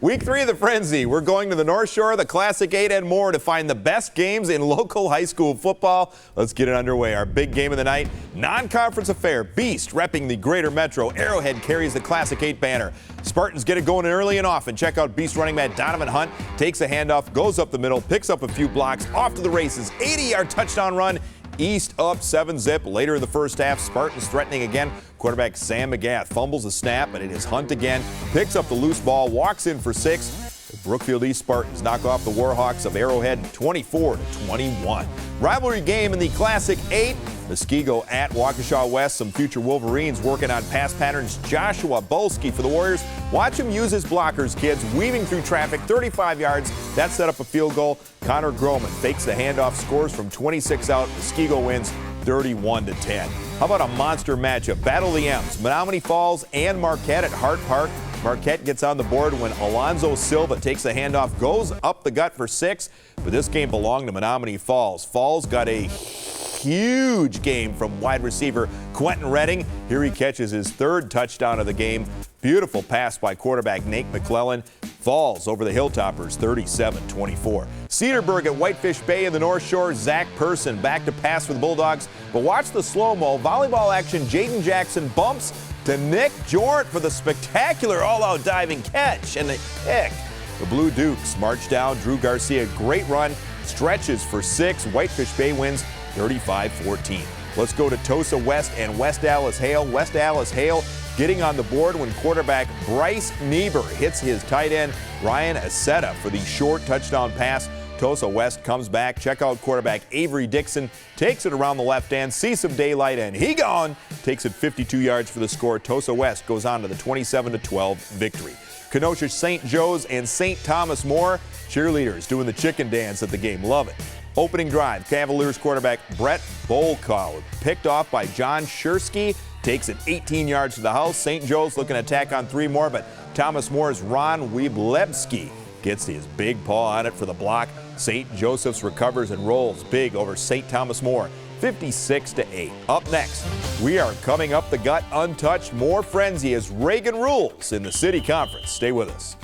Week 3 of the Frenzy. We're going to the North Shore, the Classic 8 and more to find the best games in local high school football. Let's get it underway. Our big game of the night, non-conference affair. Beast repping the Greater Metro. Arrowhead carries the Classic 8 banner. Spartans get it going early and often. Check out Beast running back Donovan Hunt. Takes a handoff, goes up the middle, picks up a few blocks, off to the races. 80-yard touchdown run. East up 7-zip. Later in the first half, Spartans threatening again. Quarterback Sam McGath fumbles the snap, but it is Hunt again. Picks up the loose ball, walks in for 6. The Brookfield East Spartans knock off the Warhawks of Arrowhead 24-21. Rivalry game in the Classic 8. Muskego at Waukesha West. Some future Wolverines working on pass patterns. Joshua Bolski for the Warriors. Watch him use his blockers, kids. Weaving through traffic, 35 yards. That set up a field goal. Connor Groman fakes the handoff, scores from 26 out. Muskego wins 31-10. How about a monster matchup? Battle of the M's. Menominee Falls and Marquette at Hart Park. Marquette gets on the board when Alonzo Silva takes the handoff, goes up the gut for 6. But this game belonged to Menominee Falls. Falls got a huge game from wide receiver Quentin Redding. Here he catches his 3rd touchdown of the game. Beautiful pass by quarterback Nate McClellan. Falls over the Hilltoppers 37-24. Cedarburg at Whitefish Bay in the North Shore. Zach Person back to pass for the Bulldogs. But watch the slow-mo. Volleyball action. Jaden Jackson bumps to Nick Jordt for the spectacular all-out diving catch. And the pick. The Blue Dukes march down. Drew Garcia, great run. Stretches for 6. Whitefish Bay wins 35-14. Let's go to Tosa West and West Allis Hale. West Allis Hale getting on the board when quarterback Bryce Niebuhr hits his tight end Ryan Aceta for the short touchdown pass. Tosa West comes back. Check out quarterback Avery Dixon. Takes it around the left end. Sees some daylight and he gone. Takes it 52 yards for the score. Tosa West goes on to the 27-12 victory. Kenosha St. Joe's and St. Thomas More. Cheerleaders doing the chicken dance at the game. Love it. Opening drive, Cavaliers quarterback Brett Bolkow picked off by John Shursky. Takes it 18 yards to the house. St. Joe's looking to attack on 3 more, but Thomas Moore's Ron Wieblewski gets his big paw on it for the block. St. Joseph's recovers and rolls big over St. Thomas More, 56-8. Up next, we are coming up the gut untouched. More frenzy as Reagan rules in the City Conference. Stay with us.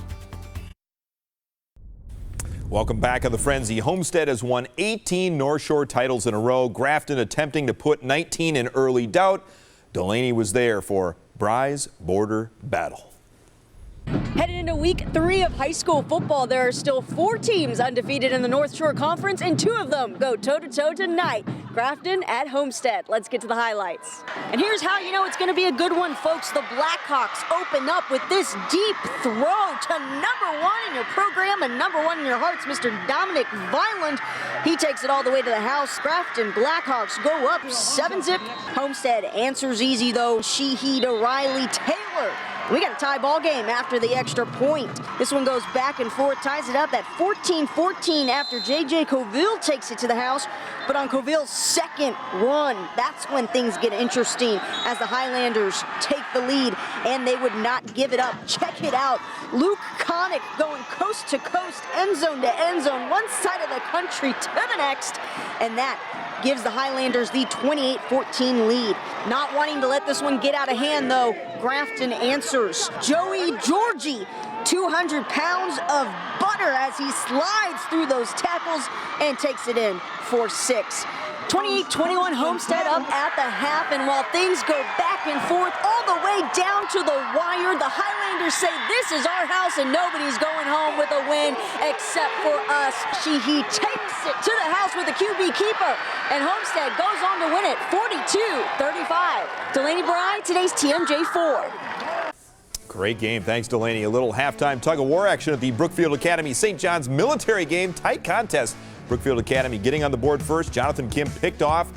Welcome back on the Frenzy. Homestead has won 18 North Shore titles in a row. Grafton attempting to put 19 in early doubt. Delaney was there for Bry's Border Battle. Headed into week 3 of high school football, there are still 4 teams undefeated in the North Shore Conference, and 2 of them go toe-to-toe tonight. Grafton at Homestead. Let's get to the highlights. And here's how you know it's going to be a good one, folks. The Blackhawks open up with this deep throw to #1 in your program and #1 in your hearts, Mr. Dominic Violent. He takes it all the way to the house. Grafton Blackhawks go up 7-zip. Homestead answers easy, though. She-he to Riley Taylor. We got a tie ball game after the extra point. This one goes back and forth, ties it up at 14-14 after J.J. Coville takes it to the house. But on Coville's second run, that's when things get interesting as the Highlanders take the lead, and they would not give it up. Check it out. Luke Connick going coast to coast, end zone to end zone, one side of the country to the next, and that gives the Highlanders the 28-14 lead. Not wanting to let this one get out of hand, though, Grafton answers. Joey Georgie, 200 pounds of butter as he slides through those tackles and takes it in for 6. 28-21 Homestead up at the half, and while things go back and forth all the way down to the wire, the Highlanders say this is our house and nobody's going home with a win except for us. He takes it to the house with a QB keeper, and Homestead goes on to win it 42-35. Delaney Bry, today's TMJ4. Great game. Thanks, Delaney. A little halftime tug-of-war action at the Brookfield Academy St. John's military game. Tight contest. Brookfield Academy getting on the board first. Jonathan Kim picked off.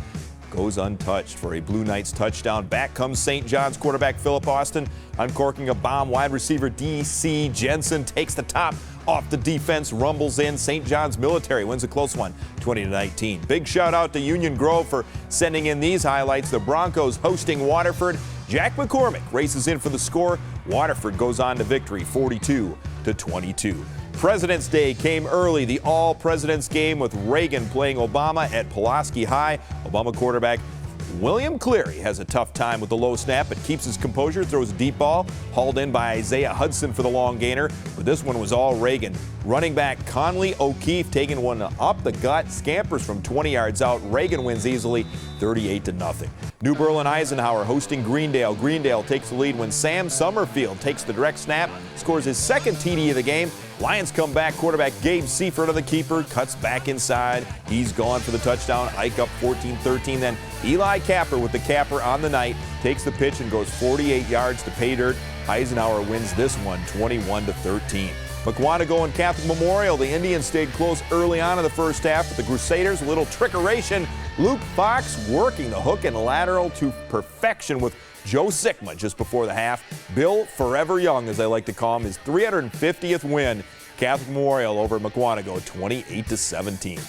Goes untouched for a Blue Knights touchdown. Back comes St. John's quarterback Philip Austin. Uncorking a bomb. Wide receiver D.C. Jensen takes the top off the defense. Rumbles in. St. John's military wins a close one, 20-19. Big shout out to Union Grove for sending in these highlights. The Broncos hosting Waterford. Jack McCormick races in for the score. Waterford goes on to victory, 42-22. President's Day came early. The All-Presidents game with Reagan playing Obama at Pulaski High. Obama quarterback William Cleary has a tough time with the low snap, but keeps his composure, throws a deep ball, hauled in by Isaiah Hudson for the long gainer, but this one was all Reagan. Running back Conley O'Keefe taking one up the gut, scampers from 20 yards out. Reagan wins easily, 38-0. New Berlin Eisenhower hosting Greendale. Greendale takes the lead when Sam Summerfield takes the direct snap, scores his second TD of the game. Lions come back. Quarterback Gabe Seifert of the keeper cuts back inside. He's gone for the touchdown. Ike up 14-13. Then Eli Capper with the capper on the night takes the pitch and goes 48 yards to pay dirt. Eisenhower wins this one 21-13. Mukwonago and Catholic Memorial. The Indians stayed close early on in the first half, but the Crusaders, a little trickeration. Luke Fox working the hook and lateral to perfection with Joe Sikma just before the half. Bill Forever Young, as I like to call him, his 350th win. Catholic Memorial over Mukwonago, 28-17.